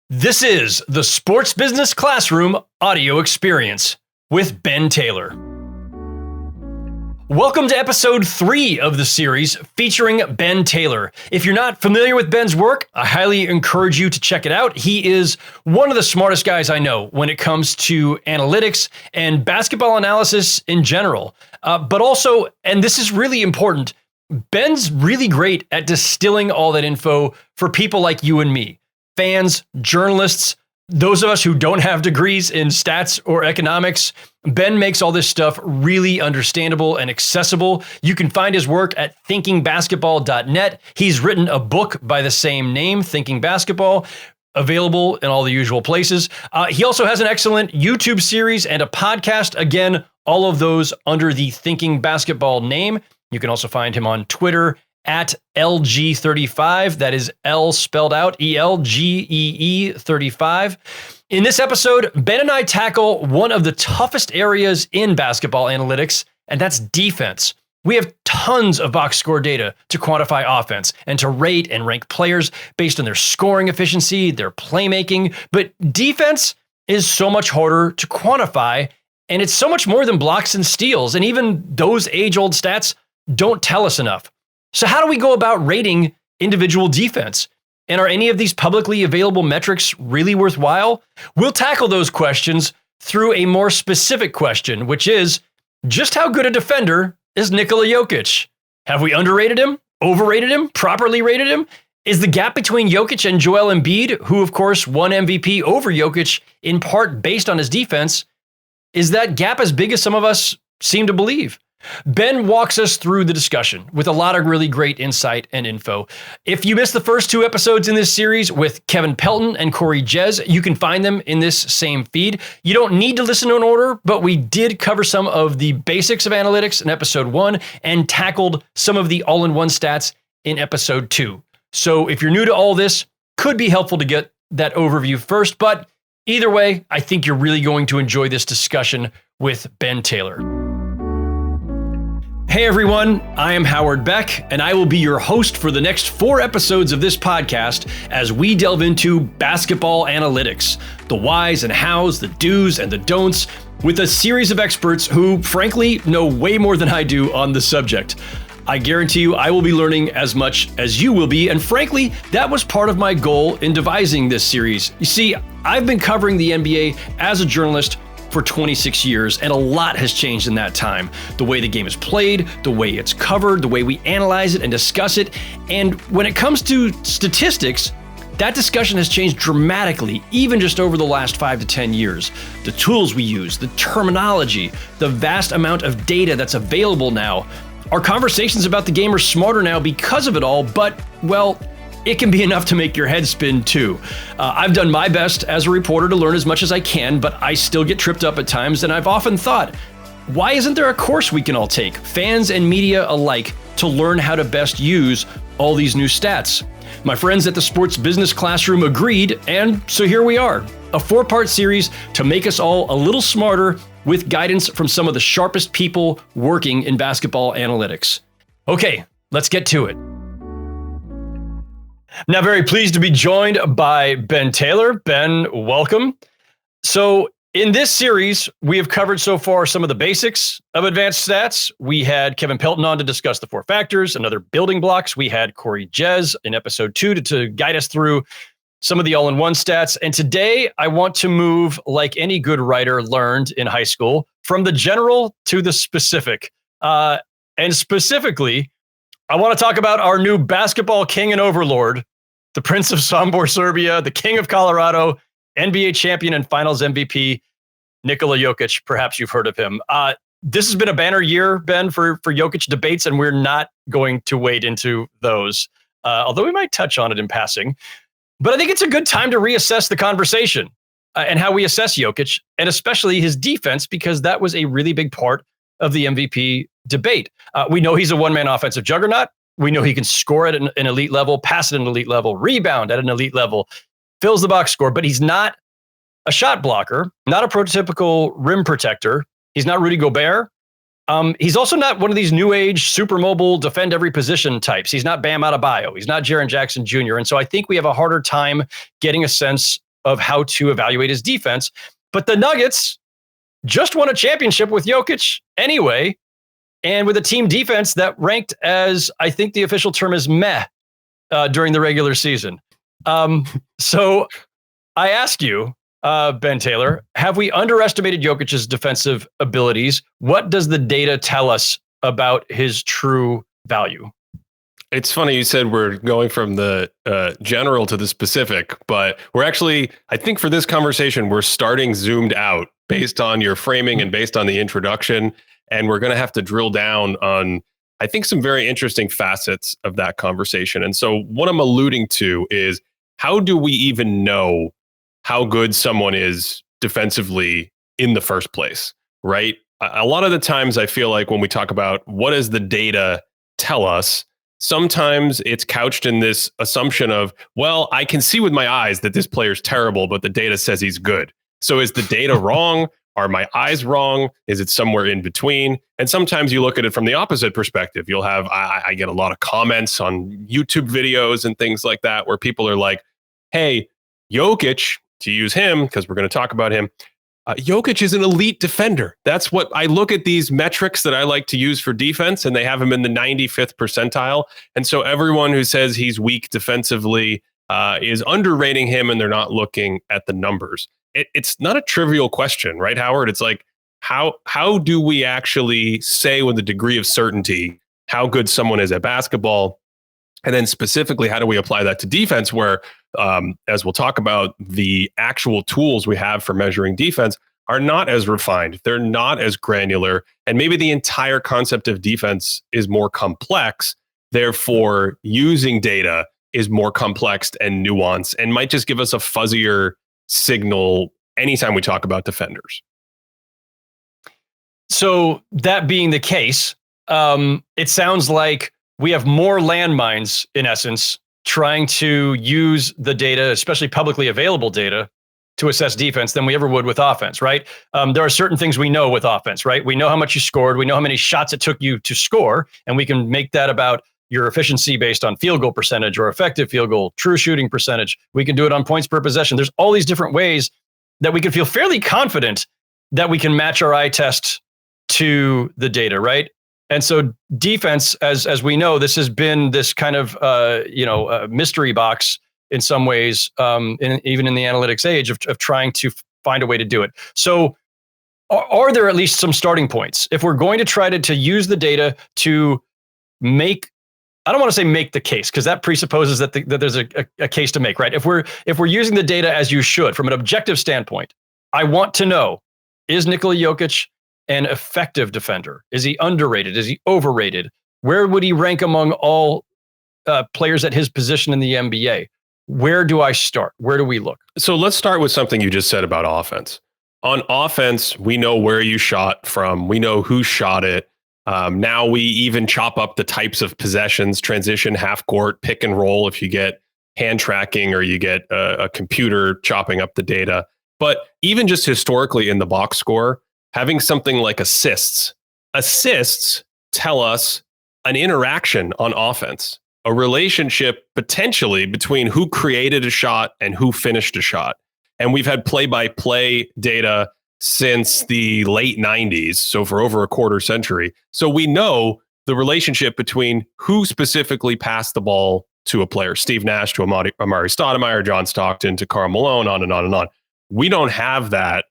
This is the Sports Business Classroom audio experience with Ben Taylor. Welcome to episode 3 of the series featuring Ben Taylor. If you're not familiar with Ben's work, I highly encourage you to check it out. He is one of the smartest guys I know when it comes to analytics and basketball analysis in general. But also, and this is really important, Ben's really great at distilling all that info for people like you and me. Fans, journalists, those of us who don't have degrees in stats or economics. Ben makes all this stuff really understandable and accessible. You can find his work at thinkingbasketball.net. He's written a book by the same name, Thinking Basketball, available in all the usual places. He also has an excellent YouTube series and a podcast. Again, all of those under the Thinking Basketball name. You can also find him on Twitter at LG35. That is L spelled out, ELGEE 35. In this episode, Ben and I tackle one of the toughest areas in basketball analytics, and that's defense. We have tons of box score data to quantify offense and to rate and rank players based on their scoring efficiency, their playmaking, but defense is so much harder to quantify, and it's so much more than blocks and steals, and even those age-old stats don't tell us enough. So how do we go about rating individual defense? And are any of these publicly available metrics really worthwhile? We'll tackle those questions through a more specific question, which is, just how good a defender is Nikola Jokic? Have we underrated him, overrated him, properly rated him? Is the gap between Jokic and Joel Embiid, who of course won MVP over Jokic in part based on his defense, is that gap as big as some of us seem to believe? Ben walks us through the discussion with a lot of really great insight and info. If you missed the first 2 episodes in this series with Kevin Pelton and Corey Jez, you can find them in this same feed. You don't need to listen in order, but we did cover some of the basics of analytics in episode 1 and tackled some of the all-in-one stats in episode 2. So if you're new to all this, could be helpful to get that overview first, but either way, I think you're really going to enjoy this discussion with Ben Taylor. Hey everyone, I am Howard Beck, and I will be your host for the next 4 episodes of this podcast as we delve into basketball analytics, the whys and hows, the do's and the don'ts, with a series of experts who, frankly, know way more than I do on the subject. I guarantee you I will be learning as much as you will be, and frankly, that was part of my goal in devising this series. You see, I've been covering the NBA as a journalist for 26 years, and a lot has changed in that time. The way the game is played, the way it's covered, the way we analyze it and discuss it. And when it comes to statistics, that discussion has changed dramatically, even just over the last 5 to 10 years. The tools we use, the terminology, the vast amount of data that's available now. Our conversations about the game are smarter now because of it all, but, well, it can be enough to make your head spin too. I've done my best as a reporter to learn as much as I can, but I still get tripped up at times, and I've often thought, why isn't there a course we can all take, fans and media alike, to learn how to best use all these new stats? My friends at the Sports Business Classroom agreed, and so here we are, a 4-part series to make us all a little smarter with guidance from some of the sharpest people working in basketball analytics. Okay, let's get to it. Now, very pleased to be joined by Ben Taylor. Ben, welcome. So in this series, we have covered so far some of the basics of advanced stats. We had Kevin Pelton on to discuss the 4 factors and other building blocks. We had Corey Jez in episode 2 to guide us through some of the all-in-one stats. And today, I want to move, like any good writer learned in high school, from the general to the specific. And specifically, I want to talk about our new basketball king and overlord, the Prince of Sombor, Serbia, the King of Colorado, NBA champion and Finals MVP, Nikola Jokic. Perhaps you've heard of him. This has been a banner year, Ben, for Jokic debates, and we're not going to wade into those, although we might touch on it in passing. But I think it's a good time to reassess the conversation and how we assess Jokic, and especially his defense, because that was a really big part of the MVP debate. We know he's a one-man offensive juggernaut. We know he can score at an elite level, pass at an elite level, rebound at an elite level, fills the box score, but he's not a shot blocker, not a prototypical rim protector. He's not Rudy Gobert. He's also not one of these new age, super mobile, defend every position types. He's not Bam Adebayo. He's not Jaren Jackson Jr. And so I think we have a harder time getting a sense of how to evaluate his defense. But the Nuggets just won a championship with Jokic anyway, and with a team defense that ranked as, I think the official term is meh during the regular season. So I ask you, Ben Taylor, have we underestimated Jokic's defensive abilities? What does the data tell us about his true value? It's funny you said we're going from the general to the specific, but we're actually, I think for this conversation, we're starting zoomed out based on your framing and based on the introduction. And we're going to have to drill down on, I think, some very interesting facets of that conversation. And so what I'm alluding to is, how do we even know how good someone is defensively in the first place, right? A lot of the times I feel like when we talk about what does the data tell us, sometimes it's couched in this assumption of, well, I can see with my eyes that this player's terrible, but the data says he's good. So is the data wrong? Are my eyes wrong? Is it somewhere in between? And sometimes you look at it from the opposite perspective. You'll have, I get a lot of comments on YouTube videos and things like that where people are like, hey, Jokic, to use him, because we're going to talk about him, Jokic is an elite defender. That's what I look at, these metrics that I like to use for defense, and they have him in the 95th percentile. And so everyone who says he's weak defensively is underrating him, and they're not looking at the numbers. It's not a trivial question, right, Howard? It's like, how do we actually say with a degree of certainty how good someone is at basketball? And then specifically, how do we apply that to defense where, as we'll talk about, the actual tools we have for measuring defense are not as refined. They're not as granular. And maybe the entire concept of defense is more complex. Therefore, using data is more complex and nuanced and might just give us a fuzzier signal anytime we talk about defenders. So that being the case, it sounds like we have more landmines, in essence, trying to use the data, especially publicly available data, to assess defense than we ever would with offense, right? There are certain things we know with offense, right? We know how much you scored. We know how many shots it took you to score, and we can make that about your efficiency based on field goal percentage or effective field goal, true shooting percentage. We can do it on points per possession. There's all these different ways that we can feel fairly confident that we can match our eye test to the data, right? And so defense, as we know, this has been this kind of mystery box in some ways, even in the analytics age of trying to find a way to do it. So are there at least some starting points? If we're going to try to use the data to make, I don't want to say make the case, because that presupposes that there's a case to make, right? If we're using the data as you should from an objective standpoint, I want to know, is Nikola Jokic an effective defender? Is he underrated? Is he overrated? Where would he rank among all players at his position in the NBA? Where do I start? Where do we look? So let's start with something you just said about offense. On offense, we know where you shot from. We know who shot it. Now we even chop up the types of possessions, transition, half court, pick and roll if you get hand tracking or you get a computer chopping up the data. But even just historically in the box score, having something like assists tell us an interaction on offense, a relationship potentially between who created a shot and who finished a shot. And we've had play-by-play data since the late 90s, so for over a quarter century. So we know the relationship between who specifically passed the ball to a player, Steve Nash to Amari Stoudemire, John Stockton to Karl Malone, on and on and on. We don't have that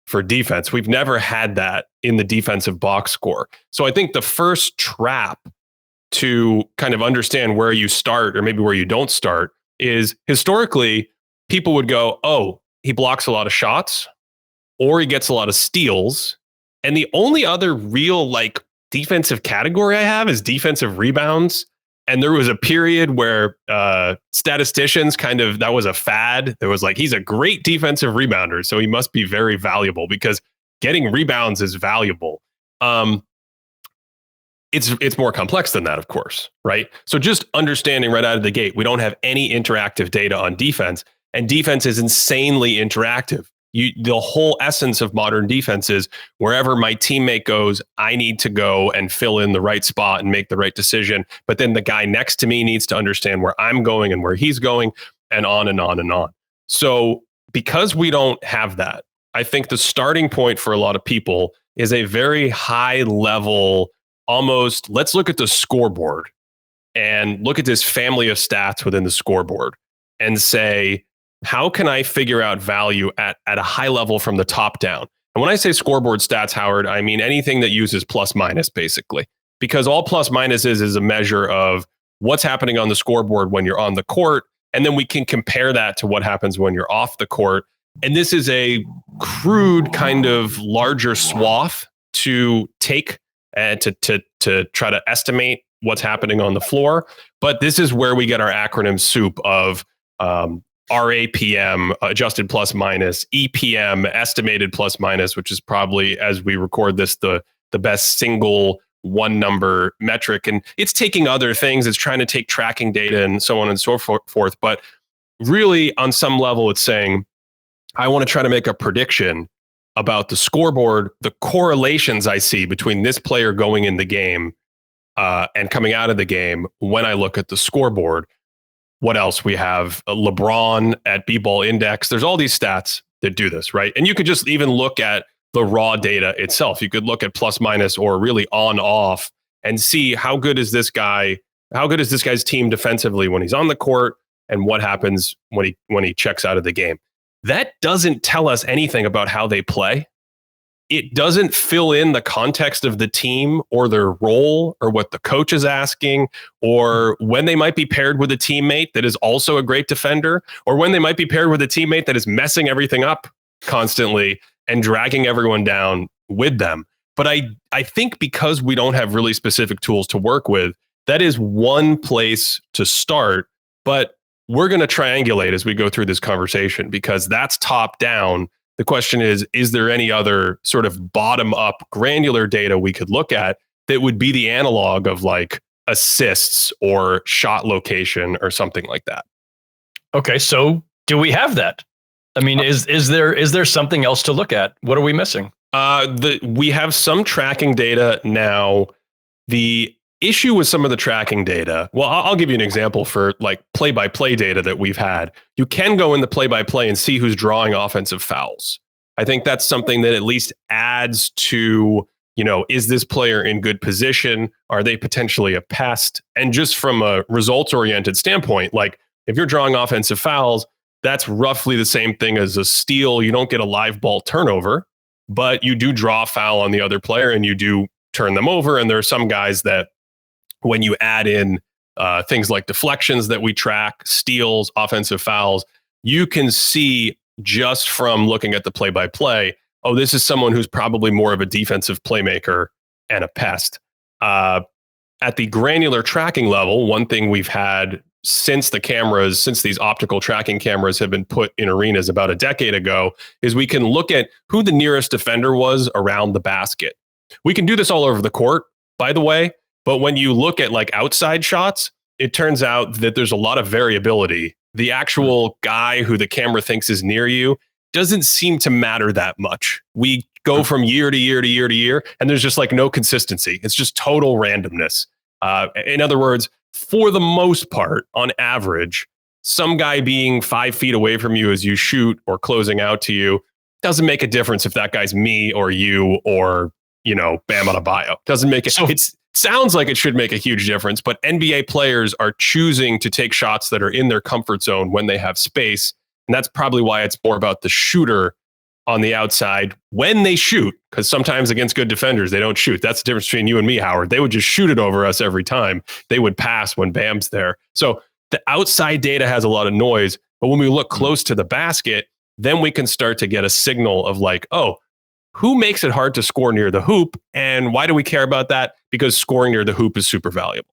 for defense. We've never had that in the defensive box score. So I think the first trap to kind of understand where you start or maybe where you don't start is historically people would go, oh, he blocks a lot of shots or he gets a lot of steals. And the only other real defensive category I have is defensive rebounds. And there was a period where statisticians that was a fad. There was he's a great defensive rebounder, so he must be very valuable because getting rebounds is valuable. It's more complex than that, of course, right? So just understanding right out of the gate, we don't have any interactive data on defense, and defense is insanely interactive. The whole essence of modern defense is wherever my teammate goes, I need to go and fill in the right spot and make the right decision. But then the guy next to me needs to understand where I'm going and where he's going, and on and on and on. So because we don't have that, I think the starting point for a lot of people is a very high level, almost let's look at the scoreboard and look at this family of stats within the scoreboard and say, how can I figure out value at a high level from the top down? And when I say scoreboard stats, Howard, I mean anything that uses plus minus, basically, because all plus minus is a measure of what's happening on the scoreboard when you're on the court. And then we can compare that to what happens when you're off the court. And this is a crude kind of larger swath to take and to try to estimate what's happening on the floor. But this is where we get our acronym soup of RAPM, adjusted plus minus, EPM, estimated plus minus, which is probably, as we record this, the best single one number metric. And it's taking other things. It's trying to take tracking data and so on and so forth. But really, on some level, it's saying, I want to try to make a prediction about the scoreboard, the correlations I see between this player going in the game and coming out of the game when I look at the scoreboard. What else? We have LeBron at B-Ball Index. There's all these stats that do this, right? And you could just even look at the raw data itself. You could look at plus minus or really on off and see how good is this guy, how good is this guy's team defensively when he's on the court, and what happens when he checks out of the game. That doesn't tell us anything about how they play. It doesn't fill in the context of the team or their role or what the coach is asking, or when they might be paired with a teammate that is also a great defender, or when they might be paired with a teammate that is messing everything up constantly and dragging everyone down with them. But I think because we don't have really specific tools to work with, that is one place to start. But we're going to triangulate as we go through this conversation, because that's top down. The question is there any other sort of bottom up granular data we could look at that would be the analog of like assists or shot location or something like that? Okay, so do we have that? I mean, is there something else to look at? What are we missing? We have some tracking data now. The issue with some of the tracking data, well, I'll give you an example for like play-by-play data that we've had. You can go in the play-by-play and see who's drawing offensive fouls. I think that's something that at least adds to, is this player in good position? Are they potentially a pest? And just from a results-oriented standpoint, like if you're drawing offensive fouls, that's roughly the same thing as a steal. You don't get a live ball turnover, but you do draw a foul on the other player and you do turn them over. And there are some guys that, when you add in things like deflections that we track, steals, offensive fouls, you can see just from looking at the play-by-play, oh, this is someone who's probably more of a defensive playmaker and a pest. At the granular tracking level, one thing we've had since these optical tracking cameras have been put in arenas about a decade ago, is we can look at who the nearest defender was around the basket. We can do this all over the court, by the way. But when you look at like outside shots, it turns out that there's a lot of variability. The actual guy who the camera thinks is near you doesn't seem to matter that much. We go from year to year to year to year, and there's just like no consistency. It's just total randomness. In other words, for the most part, on average, some guy being 5 feet away from you as you shoot or closing out to you doesn't make a difference if that guy's me or you or, Bam Adebayo. Doesn't make it. It's sounds like it should make a huge difference, but NBA players are choosing to take shots that are in their comfort zone when they have space. And that's probably why it's more about the shooter on the outside when they shoot, because sometimes against good defenders, they don't shoot. That's the difference between you and me, Howard. They would just shoot it over us every time. They would pass when Bam's there. So the outside data has a lot of noise, but when we look close to the basket, then we can start to get a signal of like, oh, who makes it hard to score near the hoop? And why do we care about that? Because scoring near the hoop is super valuable.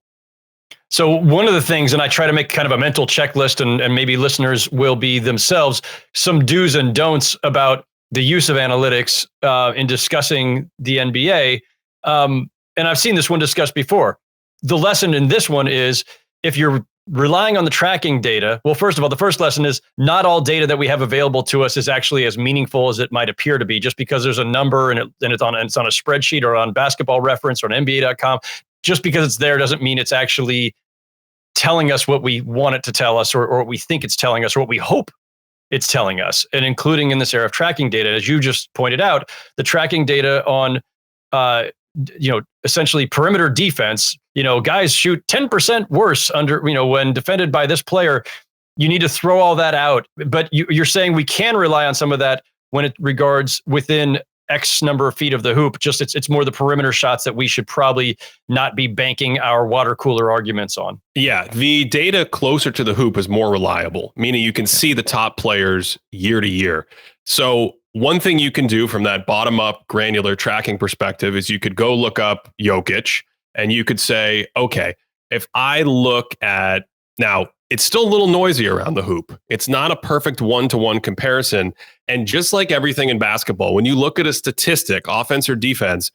So one of the things, and I try to make kind of a mental checklist, and maybe listeners will be themselves, some do's and don'ts about the use of analytics in discussing the NBA. And I've seen this one discussed before. The lesson in this one is if you're relying on the tracking data, well, first of all, the first lesson is not all data that we have available to us is actually as meaningful as it might appear to be. Just because there's a number and it's on a spreadsheet or on Basketball Reference or on NBA.com, just because it's there doesn't mean it's actually telling us what we want it to tell us or what we think it's telling us or what we hope it's telling us, and including in this era of tracking data, as you just pointed out, the tracking data on, essentially perimeter defense. Guys shoot 10% worse under, when defended by this player. You need to throw all that out, but you're saying we can rely on some of that when it regards within X number of feet of the hoop. Just it's more the perimeter shots that we should probably not be banking our water cooler arguments on. Yeah, the data closer to the hoop is more reliable, meaning you can see the top players year to year. So one thing you can do from that bottom up granular tracking perspective is you could go look up Jokic and you could say, okay, if I look at now, it's still a little noisy around the hoop. It's not a perfect one-to-one comparison. And just like everything in basketball, when you look at a statistic, offense or defense,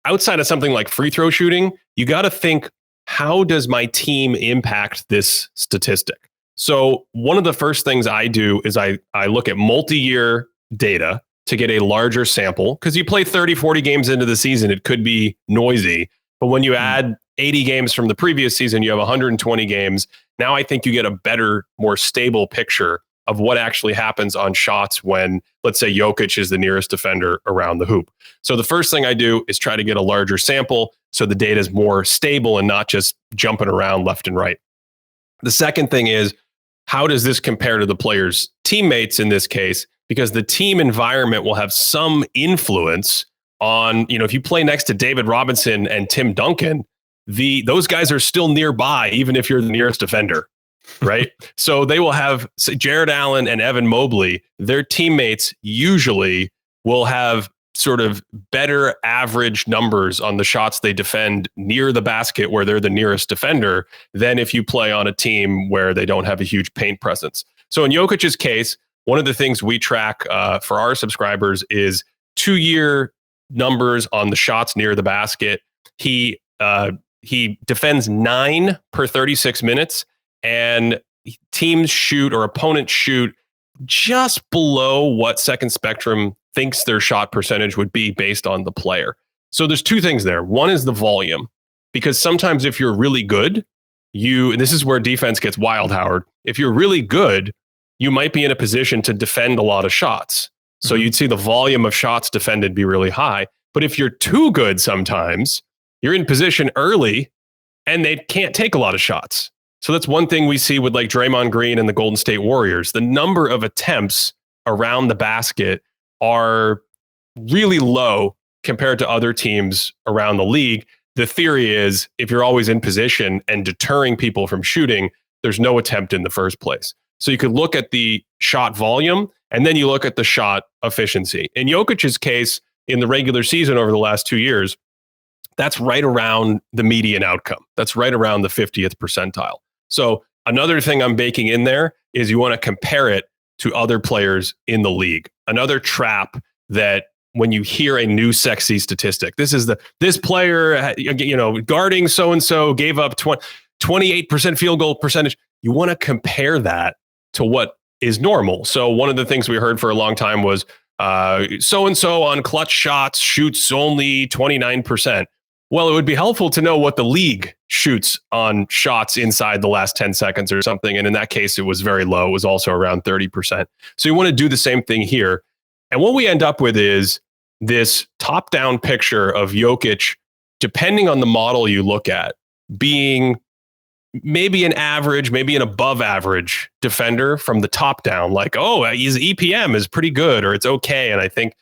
outside of something like free throw shooting, you got to think, how does my team impact this statistic? So one of the first things I do is I look at multi-year data to get a larger sample, because you play 30, 40 games into the season, it could be noisy. But when you add 80 games from the previous season, you have 120 games. Now I think you get a better, more stable picture of what actually happens on shots when, let's say, Jokic is the nearest defender around the hoop. So the first thing I do is try to get a larger sample so the data is more stable and not just jumping around left and right. The second thing is, how does this compare to the players' teammates in this case? Because the team environment will have some influence on, if you play next to David Robinson and Tim Duncan, those guys are still nearby, even if you're the nearest defender, right? So they will have Jared Allen and Evan Mobley. Their teammates usually will have sort of better average numbers on the shots they defend near the basket where they're the nearest defender than if you play on a team where they don't have a huge paint presence. So in Jokic's case, one of the things we track for our subscribers is 2-year numbers on the shots near the basket. He defends 9 per 36 minutes, and teams shoot or opponents shoot just below what Second Spectrum thinks their shot percentage would be based on the player. So there's two things there. One is the volume, because sometimes if you're really good, and this is where defense gets wild, Howard. If you're really good, you might be in a position to defend a lot of shots. So you'd see the volume of shots defended be really high. But if you're too good sometimes, you're in position early and they can't take a lot of shots. So that's one thing we see with like Draymond Green and the Golden State Warriors. The number of attempts around the basket are really low compared to other teams around the league. The theory is if you're always in position and deterring people from shooting, there's no attempt in the first place. So you could look at the shot volume and then you look at the shot efficiency. In Jokic's case, in the regular season over the last 2 years, that's right around the median outcome. That's right around the 50th percentile. So another thing I'm baking in there is you want to compare it to other players in the league. Another trap that when you hear a new sexy statistic, this player, guarding so-and-so gave up 28% field goal percentage. You want to compare that to what is normal. So one of the things we heard for a long time was so-and-so on clutch shots shoots only 29%. Well, it would be helpful to know what the league shoots on shots inside the last 10 seconds or something. And in that case, it was very low. It was also around 30%. So you want to do the same thing here. And what we end up with is this top-down picture of Jokic, depending on the model you look at, being maybe an average, maybe an above average defender from the top down, like, oh, his EPM is pretty good or it's okay. And I think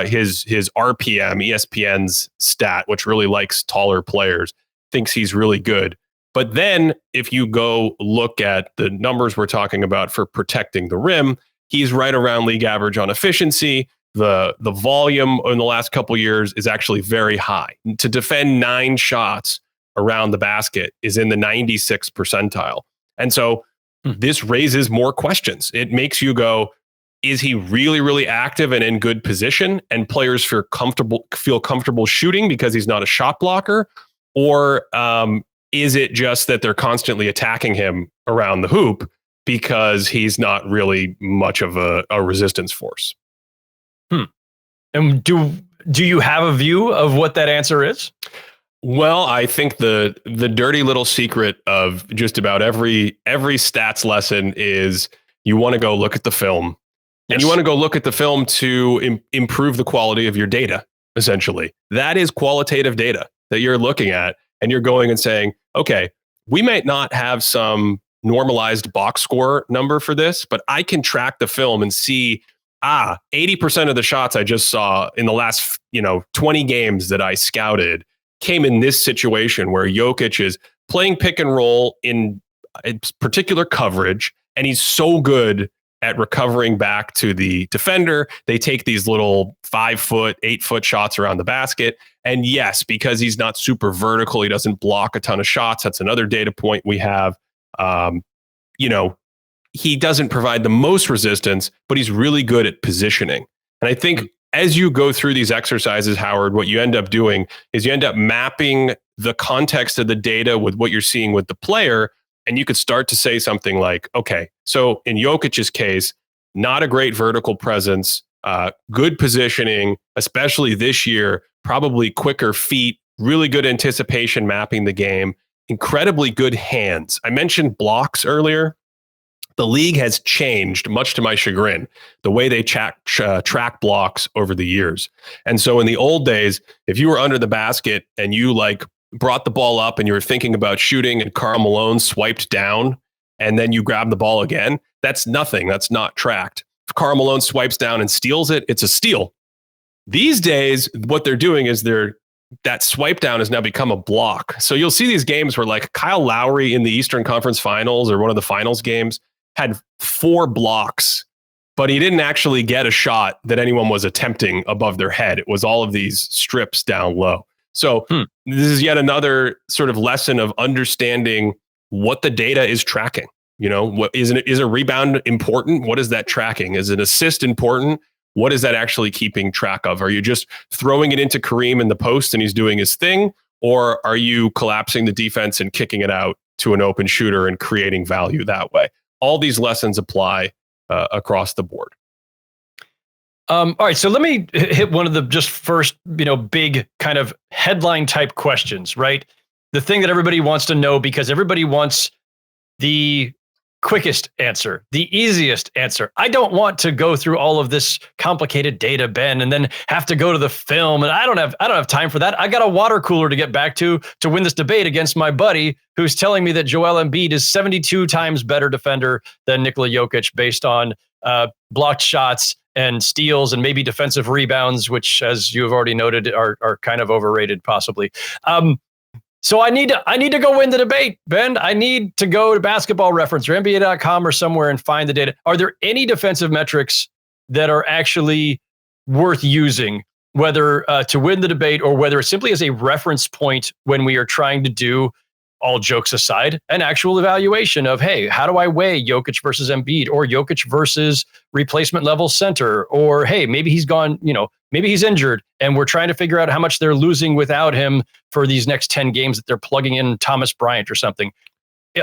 his RPM, ESPN's stat, which really likes taller players, thinks he's really good. But then if you go look at the numbers we're talking about for protecting the rim, he's right around league average on efficiency. The volume in the last couple of years is actually very high. To defend 9 shots around the basket is in the 96th percentile. And so this raises more questions. It makes you go, is he really, really active and in good position and players feel comfortable shooting because he's not a shot blocker? Or is it just that they're constantly attacking him around the hoop because he's not really much of a resistance force? And do you have a view of what that answer is? Well, I think the dirty little secret of just about every stats lesson is you want to go look at the film. And you want to go look at the film to improve the quality of your data, essentially. That is qualitative data that you're looking at. And you're going and saying, okay, we might not have some normalized box score number for this, but I can track the film and see, 80% of the shots I just saw in the last, 20 games that I scouted came in this situation where Jokic is playing pick and roll in a particular coverage, and he's so good at recovering back to the defender. They take these little 5-foot, 8-foot shots around the basket. And yes, because he's not super vertical, he doesn't block a ton of shots. That's another data point we have. He doesn't provide the most resistance, but he's really good at positioning. And I think as you go through these exercises, Howard, what you end up doing is you end up mapping the context of the data with what you're seeing with the player. And you could start to say something like, okay, so in Jokic's case, not a great vertical presence, good positioning, especially this year, probably quicker feet, really good anticipation mapping the game, incredibly good hands. I mentioned blocks earlier. The league has changed, much to my chagrin, the way they track blocks over the years. And so in the old days, if you were under the basket and you brought the ball up and you were thinking about shooting and Karl Malone swiped down and then you grab the ball again, that's nothing. That's not tracked. If Karl Malone swipes down and steals it, it's a steal. These days, what they're doing is that swipe down has now become a block. So you'll see these games where Kyle Lowry in the Eastern Conference Finals or one of the finals games had 4 blocks, but he didn't actually get a shot that anyone was attempting above their head. It was all of these strips down low. So this is yet another sort of lesson of understanding what the data is tracking. What is a rebound important? What is that tracking? Is an assist important? What is that actually keeping track of? Are you just throwing it into Kareem in the post and he's doing his thing? Or are you collapsing the defense and kicking it out to an open shooter and creating value that way? All these lessons apply across the board. All right, so let me hit one of the just first, big kind of headline type questions, right? The thing that everybody wants to know because everybody wants the quickest answer, the easiest answer. I don't want to go through all of this complicated data, Ben, and then have to go to the film. And I don't have time for that. I got a water cooler to get back to win this debate against my buddy who's telling me that Joel Embiid is 72 times better defender than Nikola Jokic based on blocked shots and steals and maybe defensive rebounds, which, as you have already noted, are kind of overrated, possibly. So I need to go win the debate, Ben. I need to go to Basketball Reference or NBA.com or somewhere and find the data. Are there any defensive metrics that are actually worth using, whether to win the debate or whether simply as a reference point when we are trying to do, all jokes aside, an actual evaluation of, hey, how do I weigh Jokic versus Embiid or Jokic versus replacement level center? Or, hey, maybe he's gone, maybe he's injured and we're trying to figure out how much they're losing without him for these next 10 games that they're plugging in Thomas Bryant or something.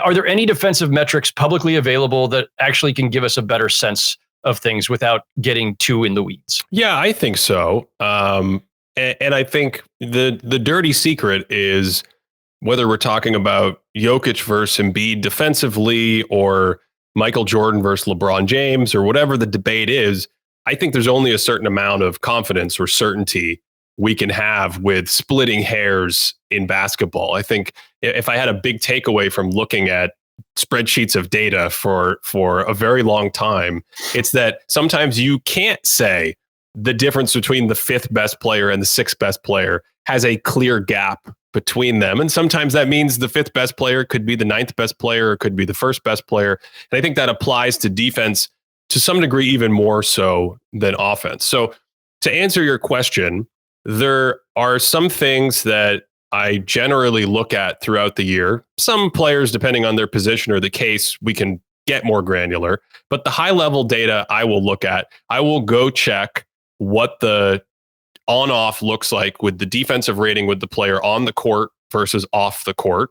Are there any defensive metrics publicly available that actually can give us a better sense of things without getting too in the weeds? Yeah, I think so. And I think the dirty secret is whether we're talking about Jokic versus Embiid defensively or Michael Jordan versus LeBron James or whatever the debate is, I think there's only a certain amount of confidence or certainty we can have with splitting hairs in basketball. I think if I had a big takeaway from looking at spreadsheets of data for a very long time, it's that sometimes you can't say the difference between the 5th best player and the 6th best player has a clear gap between them. And sometimes that means the 5th best player could be the 9th best player, or could be the 1st best player. And I think that applies to defense to some degree, even more so than offense. So to answer your question, there are some things that I generally look at throughout the year. Some players, depending on their position or the case, we can get more granular. But the high level data I will look at, I will go check what the on-off looks like with the defensive rating with the player on the court versus off the court.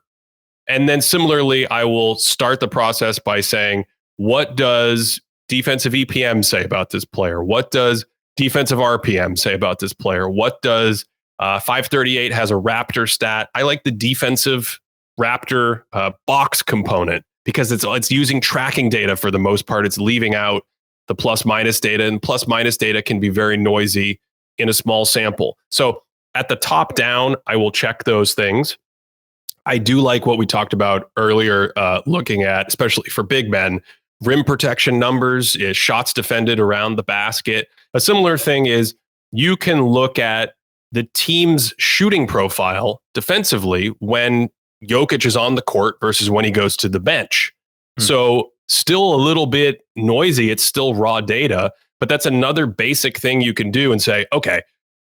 And then similarly, I will start the process by saying, what does defensive EPM say about this player? What does defensive RPM say about this player? What does 538 has a Raptor stat? I like the defensive Raptor box component because it's using tracking data for the most part. It's leaving out the plus minus data, and plus minus data can be very noisy in a small sample. So at the top down, I will check those things. I do like what we talked about earlier, looking at, especially for big men, rim protection numbers, is shots defended around the basket. A similar thing is you can look at the team's shooting profile defensively when Jokic is on the court versus when he goes to the bench. So still a little bit noisy. It's still raw data, but that's another basic thing you can do and say, okay,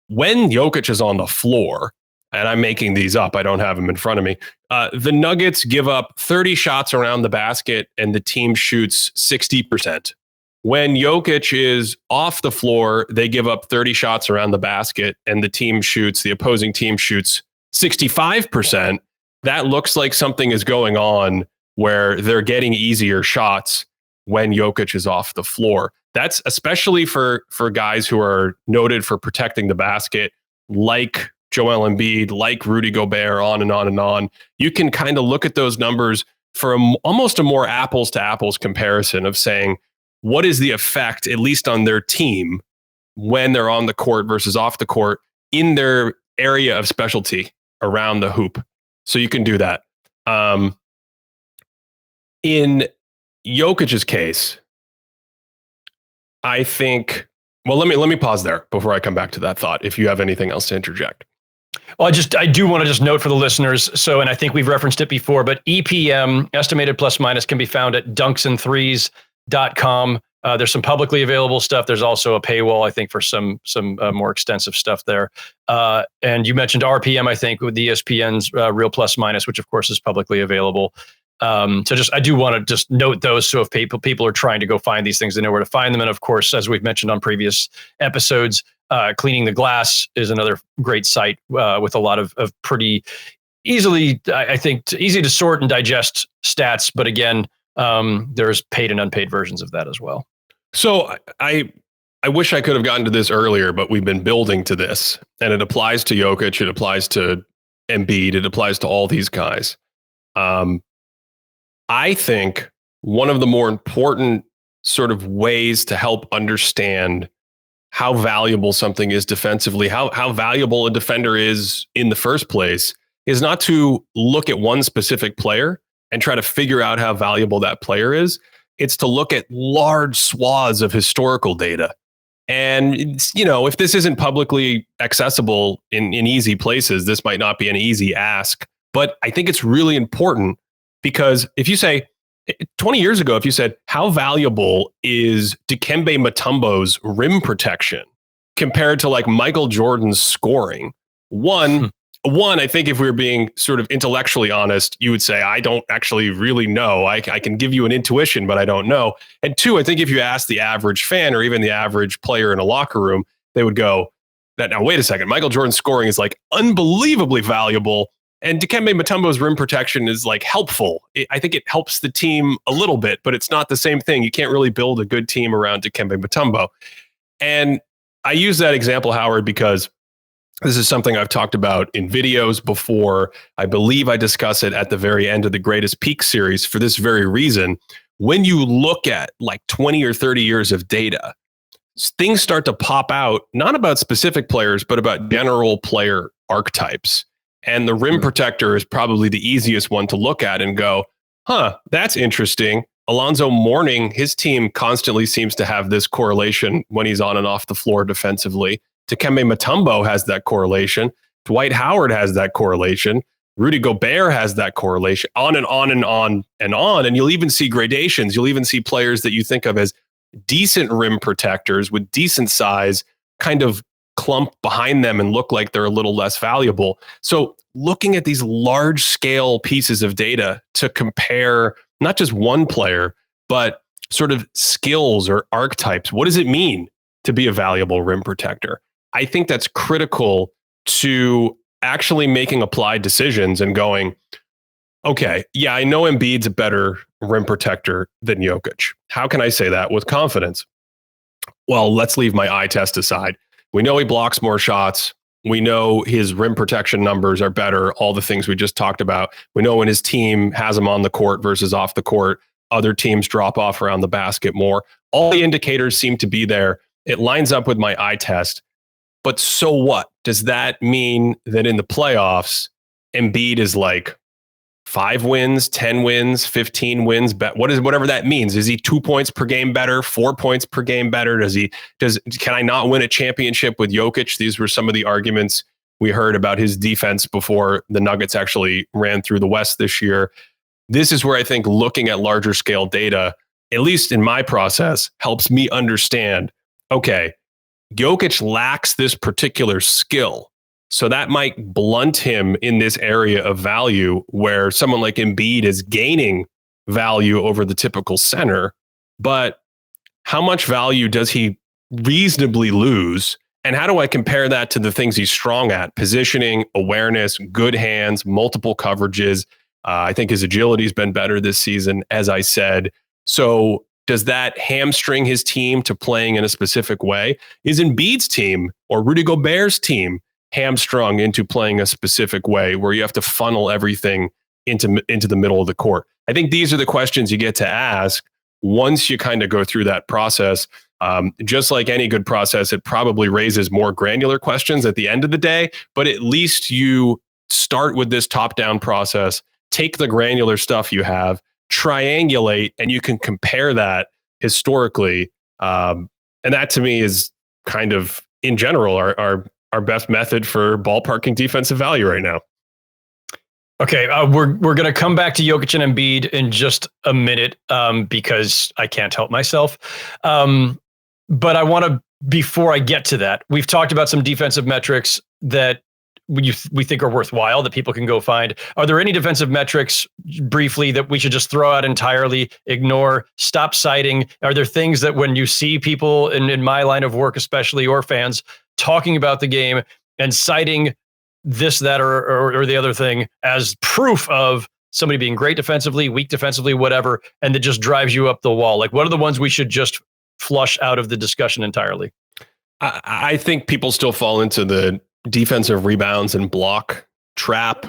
when Jokic is on the floor, and I'm making these up, I don't have them in front of me, the Nuggets give up 30 shots around the basket and the team shoots 60%. When Jokic is off the floor, they give up 30 shots around the basket and the opposing team shoots 65%. That looks like something is going on where they're getting easier shots when Jokic is off the floor. That's especially for guys who are noted for protecting the basket, like Joel Embiid, like Rudy Gobert, on and on and on. You can kind of look at those numbers for almost a more apples to apples comparison of saying, what is the effect, at least on their team, when they're on the court versus off the court in their area of specialty around the hoop. So you can do that. In Jokic's case, I think, well, let me pause there before I come back to that thought, if you have anything else to interject. Well, I do want to just note for the listeners. So, and I think we've referenced it before, but EPM, estimated plus minus, can be found at dunksandthrees.com. There's some publicly available stuff. There's also a paywall, I think, for some more extensive stuff there. And you mentioned RPM, I think, with the ESPN's real plus minus, which of course is publicly available. So I do want to just note those. So if people are trying to go find these things, they know where to find them. And of course, as we've mentioned on previous episodes, Cleaning the Glass is another great site with a lot of pretty easily, I think, easy to sort and digest stats. But again, there's paid and unpaid versions of that as well. So I wish I could have gotten to this earlier, but we've been building to this, and it applies to Jokic, it applies to Embiid, it applies to all these guys. I think one of the more important sort of ways to help understand how valuable something is defensively, how valuable a defender is in the first place, is not to look at one specific player and try to figure out how valuable that player is. It's to look at large swaths of historical data. And, if this isn't publicly accessible in easy places, this might not be an easy ask. But I think it's really important, because if you say, 20 years ago, if you said, how valuable is Dikembe Mutombo's rim protection compared to like Michael Jordan's scoring? One, I think if we were being sort of intellectually honest, you would say, I don't actually really know. I can give you an intuition, but I don't know. And two, I think if you ask the average fan or even the average player in a locker room, they would go, now wait a second, Michael Jordan's scoring is like unbelievably valuable, and Dikembe Mutombo's rim protection is like helpful. I think it helps the team a little bit, but it's not the same thing. You can't really build a good team around Dikembe Mutombo. And I use that example, Howard, because this is something I've talked about in videos before. I believe I discuss it at the very end of the Greatest Peak series for this very reason. When you look at like 20 or 30 years of data, things start to pop out, not about specific players, but about general player archetypes. And the rim protector is probably the easiest one to look at and go, that's interesting. Alonzo Mourning, his team constantly seems to have this correlation when he's on and off the floor defensively. Dikembe Mutombo has that correlation. Dwight Howard has that correlation. Rudy Gobert has that correlation, on and on and on and on. And you'll even see gradations. You'll even see players that you think of as decent rim protectors with decent size kind of clump behind them and look like they're a little less valuable. So looking at these large scale pieces of data to compare not just one player, but sort of skills or archetypes. What does it mean to be a valuable rim protector? I think that's critical to actually making applied decisions and going, okay, yeah, I know Embiid's a better rim protector than Jokic. How can I say that with confidence? Well, let's leave my eye test aside. We know he blocks more shots. We know his rim protection numbers are better, all the things we just talked about. We know when his team has him on the court versus off the court, other teams drop off around the basket more. All the indicators seem to be there. It lines up with my eye test. But so what? Does that mean that in the playoffs, Embiid is like 5 wins, 10 wins, 15 wins? Whatever that means. Is he 2 points per game better, 4 points per game better? Can I not win a championship with Jokic? These were some of the arguments we heard about his defense before the Nuggets actually ran through the West this year. This is where I think looking at larger scale data, at least in my process, helps me understand, okay, Jokic lacks this particular skill. So that might blunt him in this area of value where someone like Embiid is gaining value over the typical center. But how much value does he reasonably lose? And how do I compare that to the things he's strong at? Positioning, awareness, good hands, multiple coverages. I think his agility has been better this season, as I said. So does that hamstring his team to playing in a specific way? Is Embiid's team or Rudy Gobert's team hamstrung into playing a specific way where you have to funnel everything into the middle of the court? I think these are the questions you get to ask once you kind of go through that process. Just like any good process, it probably raises more granular questions at the end of the day, but at least you start with this top-down process, take the granular stuff you have, triangulate, and you can compare that historically. And that to me is kind of, in general, our best method for ballparking defensive value right now. Okay, we're going to come back to Jokic and Embiid in just a minute because I can't help myself. But I want to, before I get to that, we've talked about some defensive metrics that we think are worthwhile that people can go find. Are there any defensive metrics, briefly, that we should just throw out entirely, ignore, stop citing? Are there things that when you see people in my line of work, especially, or fans talking about the game and citing this, that, or the other thing as proof of somebody being great defensively, weak defensively, whatever, and that just drives you up the wall? Like, what are the ones we should just flush out of the discussion entirely? I think people still fall into the defensive rebounds and block trap.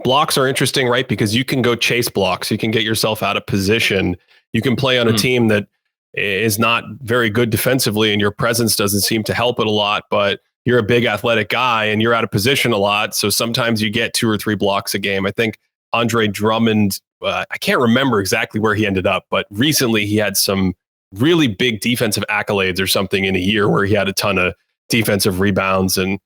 Blocks are interesting, right? Because you can go chase blocks. You can get yourself out of position. You can play on a team that is not very good defensively and your presence doesn't seem to help it a lot, but you're a big athletic guy and you're out of position a lot. So sometimes you get 2 or 3 blocks a game. I think Andre Drummond, I can't remember exactly where he ended up, but recently he had some really big defensive accolades or something in a year where he had a ton of defensive rebounds and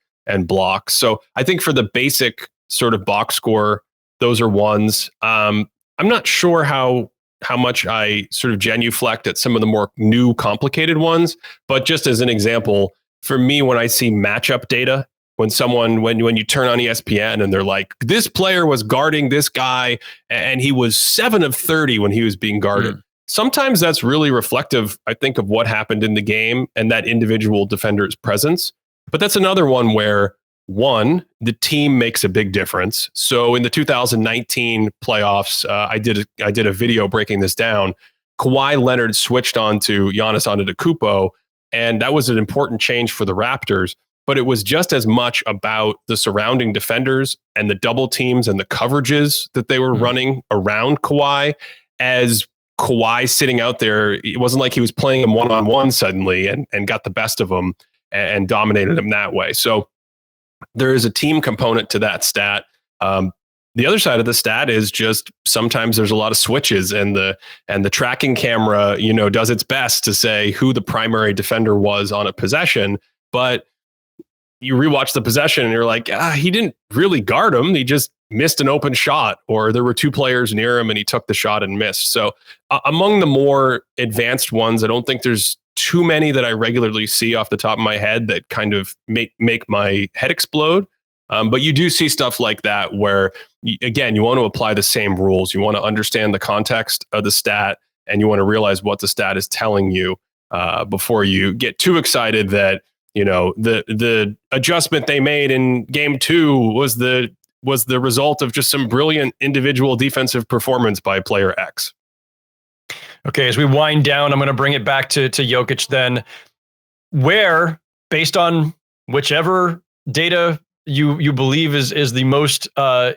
blocks. So I think for the basic sort of box score, those are ones. I'm not sure how much I sort of genuflect at some of the more new complicated ones, but just as an example, for me, when I see matchup data, when you turn on ESPN and they're like, this player was guarding this guy and he was 7 of 30 when he was being guarded. Sometimes that's really reflective, I think, of what happened in the game and that individual defender's presence. But that's another one where, one, the team makes a big difference. So in the 2019 playoffs, I did a video breaking this down. Kawhi Leonard switched on to Giannis Antetokounmpo, and that was an important change for the Raptors. But it was just as much about the surrounding defenders and the double teams and the coverages that they were running around Kawhi as Kawhi sitting out there. It wasn't like he was playing him one-on-one suddenly and got the best of him and dominated him that way. So there is a team component to that stat. The other side of the stat is just sometimes there's a lot of switches and the tracking camera, does its best to say who the primary defender was on a possession, but you rewatch the possession and you're like, he didn't really guard him. He just missed an open shot, or there were 2 players near him and he took the shot and missed. So among the more advanced ones, I don't think there's too many that I regularly see off the top of my head that kind of make my head explode. But you do see stuff like that where, again, you want to apply the same rules. You want to understand the context of the stat and you want to realize what the stat is telling you before you get too excited that, the adjustment they made in game 2 was the result of just some brilliant individual defensive performance by player X. Okay, as we wind down, I'm going to bring it back to Jokic then, where, based on whichever data you believe is the most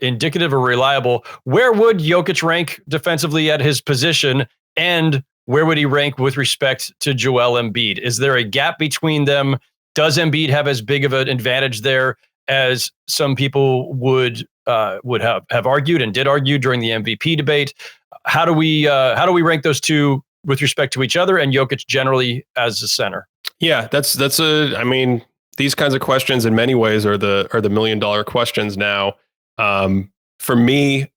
indicative or reliable, where would Jokic rank defensively at his position, and where would he rank with respect to Joel Embiid? Is there a gap between them? Does Embiid have as big of an advantage there as some people would have argued and did argue during the MVP debate? How do we rank those two with respect to each other, and Jokic generally as a center? Yeah, I mean, these kinds of questions in many ways are the $1 million questions now. For me,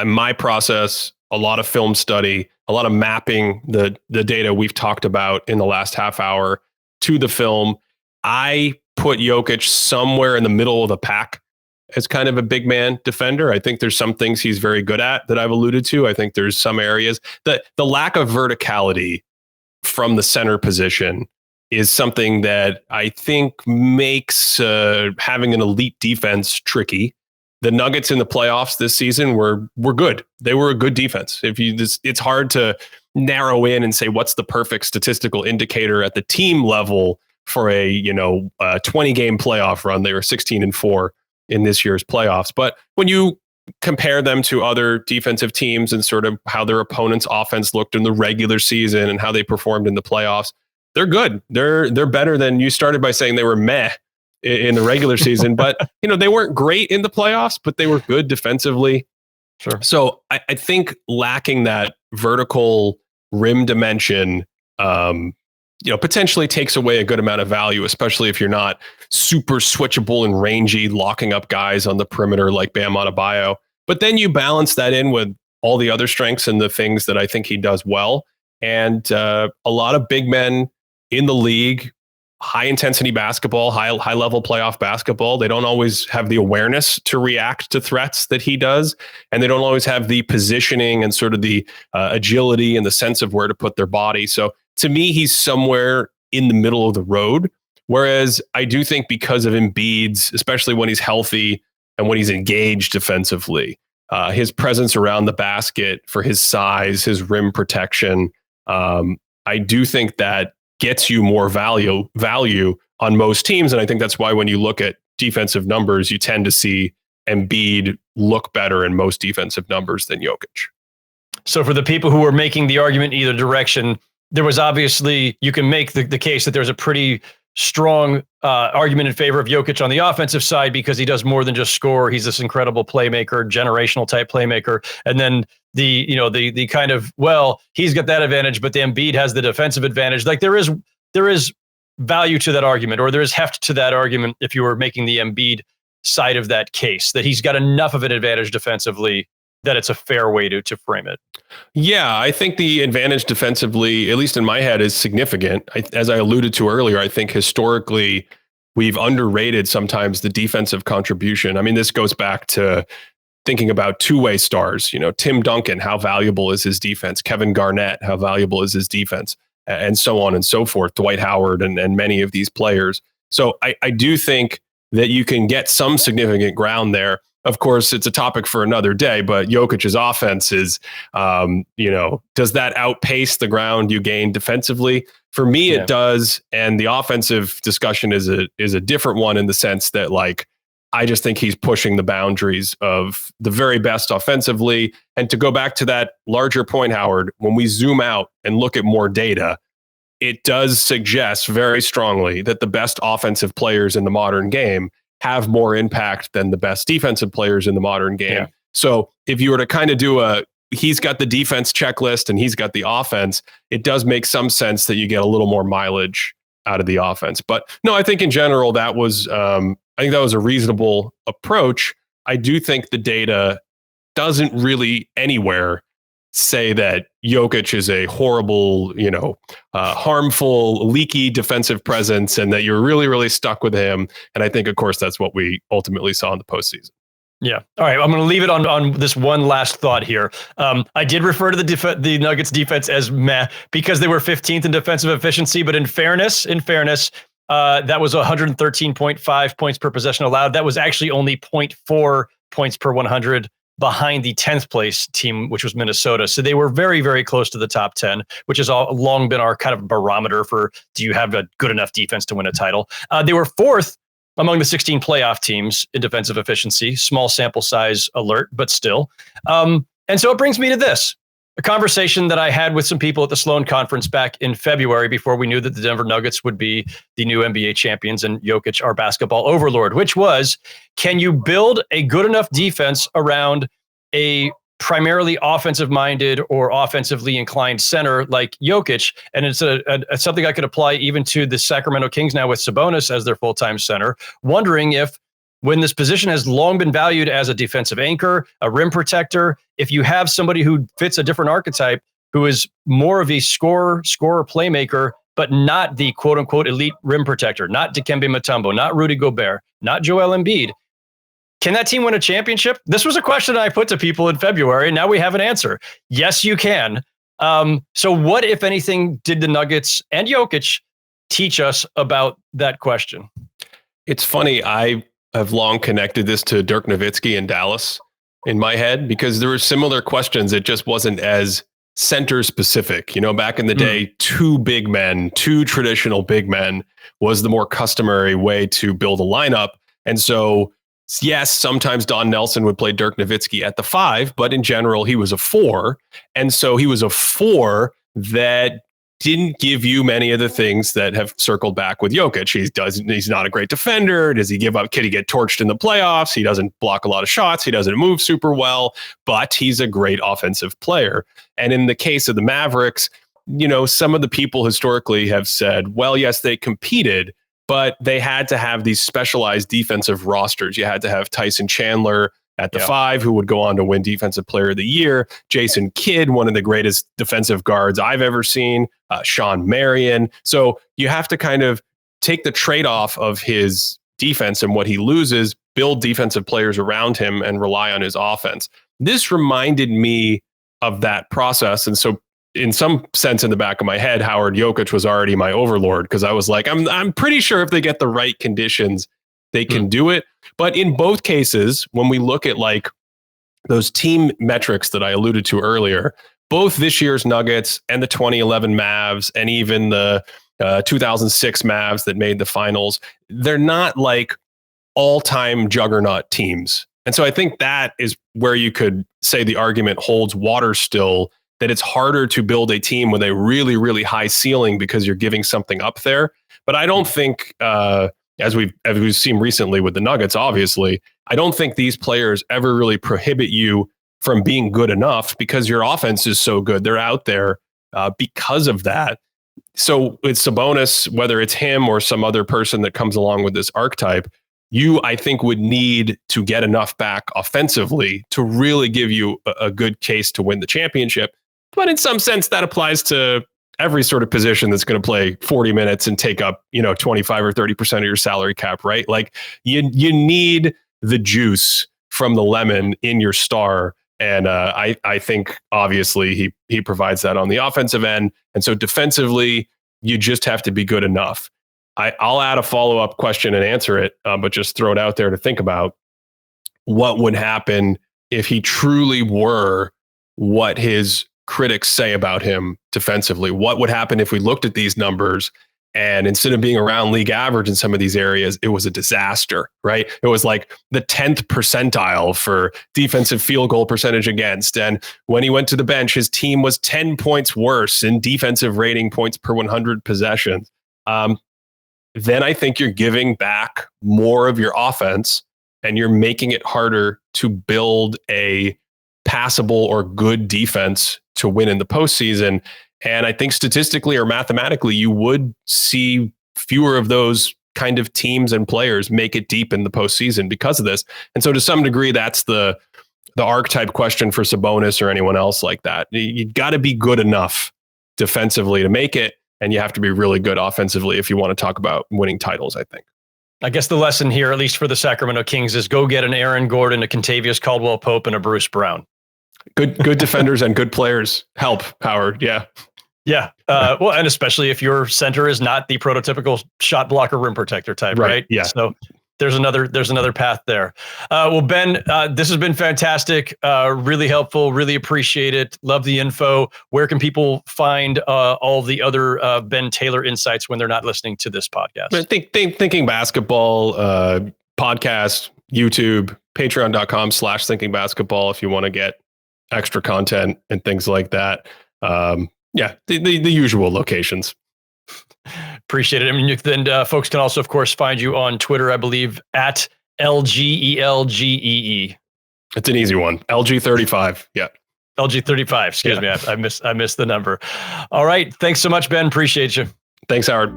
my process, a lot of film study, a lot of mapping the data we've talked about in the last half hour to the film. I put Jokic somewhere in the middle of the pack as kind of a big man defender. I think there's some things he's very good at that I've alluded to. I think there's some areas that the lack of verticality from the center position is something that I think makes having an elite defense tricky. The Nuggets in the playoffs this season were good. They were a good defense. It's hard to narrow in and say what's the perfect statistical indicator at the team level for a 20-game playoff run. They were 16-4 in this year's playoffs. But when you compare them to other defensive teams and sort of how their opponent's offense looked in the regular season and how they performed in the playoffs, they're good. They're better than you started by saying they were meh in the regular season. But they weren't great in the playoffs, but they were good defensively. Sure. So I think lacking that vertical rim dimension potentially takes away a good amount of value, especially if you're not super switchable and rangy, locking up guys on the perimeter like Bam Adebayo. But then you balance that in with all the other strengths and the things that I think he does well. And a lot of big men in the league, high intensity basketball, high level playoff basketball, they don't always have the awareness to react to threats that he does. And they don't always have the positioning and sort of the agility and the sense of where to put their body. So to me, he's somewhere in the middle of the road. Whereas I do think because of Embiid's, especially when he's healthy and when he's engaged defensively, his presence around the basket for his size, his rim protection, I do think that gets you more value on most teams. And I think that's why when you look at defensive numbers, you tend to see Embiid look better in most defensive numbers than Jokic. So for the people who are making the argument either direction, there was obviously, you can make the case that there's a pretty strong argument in favor of Jokic on the offensive side because he does more than just score. He's this incredible playmaker, generational type playmaker. And then the kind of, well, he's got that advantage, but the Embiid has the defensive advantage. Like there is value to that argument, or there is heft to that argument if you were making the Embiid side of that case, that he's got enough of an advantage defensively that it's a fair way to frame it. Yeah, I think the advantage defensively, at least in my head, is significant. As I alluded to earlier, I think historically we've underrated sometimes the defensive contribution. I mean, this goes back to thinking about two-way stars. Tim Duncan, how valuable is his defense? Kevin Garnett, how valuable is his defense? And so on and so forth. Dwight Howard and many of these players. So I do think that you can get some significant ground there. Of course, it's a topic for another day, but Jokic's offense is, does that outpace the ground you gain defensively? For me, it does. And the offensive discussion is a different one in the sense that, I just think he's pushing the boundaries of the very best offensively. And to go back to that larger point, Howard, when we zoom out and look at more data, it does suggest very strongly that the best offensive players in the modern game have more impact than the best defensive players in the modern game. Yeah. So if you were to kind of do he's got the defense checklist and he's got the offense, it does make some sense that you get a little more mileage out of the offense. But no, I think in general, that was a reasonable approach. I do think the data doesn't really anywhere say that Jokic is a horrible, harmful, leaky defensive presence and that you're really, really stuck with him. And I think, of course, that's what we ultimately saw in the postseason. Yeah. All right. I'm going to leave it on this one last thought here. I did refer to the Nuggets defense as meh because they were 15th in defensive efficiency. But in fairness, that was 113.5 points per possession allowed. That was actually only 0.4 points per 100 behind the 10th place team, which was Minnesota. So they were very, very close to the top 10, which has long been our kind of barometer for, do you have a good enough defense to win a title? They were fourth among the 16 playoff teams in defensive efficiency. Small sample size alert, but still. And so it brings me to this, a conversation that I had with some people at the Sloan Conference back in February before we knew that the Denver Nuggets would be the new NBA champions and Jokic our basketball overlord, which was, can you build a good enough defense around a primarily offensive-minded or offensively inclined center like Jokic? And it's something I could apply even to the Sacramento Kings now with Sabonis as their full-time center, wondering if, when this position has long been valued as a defensive anchor, a rim protector, if you have somebody who fits a different archetype, who is more of a scorer, playmaker, but not the quote-unquote elite rim protector, not Dikembe Mutombo, not Rudy Gobert, not Joel Embiid, can that team win a championship? This was a question I put to people in February, and now we have an answer. Yes, you can. So what, if anything, did the Nuggets and Jokic teach us about that question? It's funny. I have long connected this to Dirk Nowitzki in Dallas in my head, because there were similar questions. It just wasn't as center specific. Back in the day, two traditional big men was the more customary way to build a lineup. And so, yes, sometimes Don Nelson would play Dirk Nowitzki at the 5, but in general, he was a 4. And so he was a 4 that didn't give you many of the things that have circled back with Jokic. He's not a great defender. Does he give up? Can he get torched in the playoffs? He doesn't block a lot of shots. He doesn't move super well, but he's a great offensive player. And in the case of the Mavericks, some of the people historically have said, well, yes, they competed, but they had to have these specialized defensive rosters. You had to have Tyson Chandler at the 5, who would go on to win Defensive Player of the Year. Jason Kidd, one of the greatest defensive guards I've ever seen. Sean Marion. So you have to kind of take the trade-off of his defense and what he loses, build defensive players around him, and rely on his offense. This reminded me of that process. And so in some sense, in the back of my head, Howard Jokic was already my overlord, because I was like, I'm pretty sure if they get the right conditions, they can do it. But in both cases, when we look at like those team metrics that I alluded to earlier, both this year's Nuggets and the 2011 Mavs and even the 2006 Mavs that made the finals, they're not like all-time juggernaut teams. And so I think that is where you could say the argument holds water still, that it's harder to build a team with a really, really high ceiling because you're giving something up there. But I don't think, as we've seen recently with the Nuggets, obviously, I don't think these players ever really prohibit you from being good enough, because your offense is so good. They're out there because of that. So with Sabonis, whether it's him or some other person that comes along with this archetype, you, I think, would need to get enough back offensively to really give you a good case to win the championship. But in some sense, that applies to every sort of position that's going to play 40 minutes and take up, 25 or 30% of your salary cap, right? Like you need the juice from the lemon in your star. And I think obviously he provides that on the offensive end. And so defensively, you just have to be good enough. I'll add a follow-up question and answer it, but just throw it out there to think about. What would happen if he truly were what his critics say about him defensively? What would happen if we looked at these numbers and instead of being around league average in some of these areas, it was a disaster, right? It was like the 10th percentile for defensive field goal percentage against. And when he went to the bench, his team was 10 points worse in defensive rating, points per 100 possessions. Then I think you're giving back more of your offense and you're making it harder to build a passable or good defense to win in the postseason. And I think statistically or mathematically, you would see fewer of those kind of teams and players make it deep in the postseason because of this. And so to some degree, that's the archetype question for Sabonis or anyone else like that. You got to be good enough defensively to make it. And you have to be really good offensively if you want to talk about winning titles, I think. I guess the lesson here, at least for the Sacramento Kings, is go get an Aaron Gordon, a Kentavious Caldwell-Pope, and a Bruce Brown. Good defenders and good players help, Howard. Yeah. Yeah. Well, and especially if your center is not the prototypical shot blocker rim protector type, right? Yeah. So there's another path there. Well, Ben, this has been fantastic. Really helpful. Really appreciate it. Love the info. Where can people find all the other Ben Taylor insights when they're not listening to this podcast? Thinking Basketball podcast, YouTube, patreon.com/Thinking Basketball if you want to get extra content and things like that. The usual locations. Appreciate it. I mean, then folks can also, of course, find you on Twitter, I believe, at LGELGEE. It's an easy one. LG35. Yeah. LG35. Excuse me. I missed the number. All right. Thanks so much, Ben. Appreciate you. Thanks, Howard.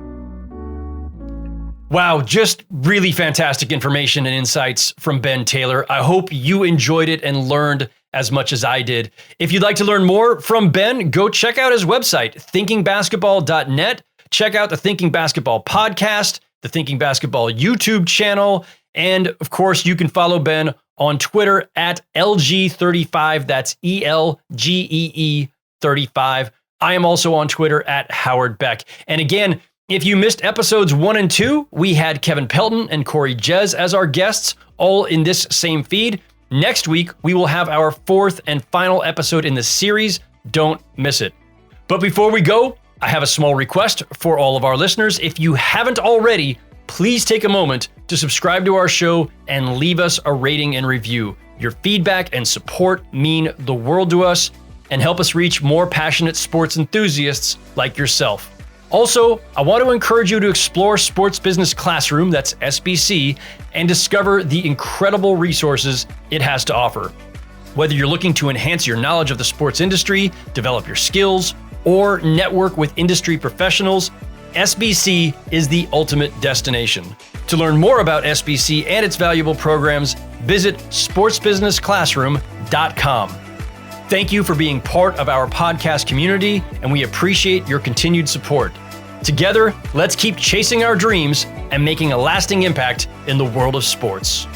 Wow. Just really fantastic information and insights from Ben Taylor. I hope you enjoyed it and learned as much as I did. If you'd like to learn more from Ben, go check out his website, thinkingbasketball.net. Check out the Thinking Basketball podcast, the Thinking Basketball YouTube channel, and of course, you can follow Ben on Twitter at LG35. That's ELGEE 35. I am also on Twitter at Howard Beck. And again, if you missed episodes 1 and 2, we had Kevin Pelton and Corey Jez as our guests, all in this same feed. Next week, we will have our 4th and final episode in the series. Don't miss it. But before we go, I have a small request for all of our listeners. If you haven't already, please take a moment to subscribe to our show and leave us a rating and review. Your feedback and support mean the world to us and help us reach more passionate sports enthusiasts like yourself. Also, I want to encourage you to explore Sports Business Classroom, that's SBC, and discover the incredible resources it has to offer. Whether you're looking to enhance your knowledge of the sports industry, develop your skills, or network with industry professionals, SBC is the ultimate destination. To learn more about SBC and its valuable programs, visit sportsbusinessclassroom.com. Thank you for being part of our podcast community, and we appreciate your continued support. Together, let's keep chasing our dreams and making a lasting impact in the world of sports.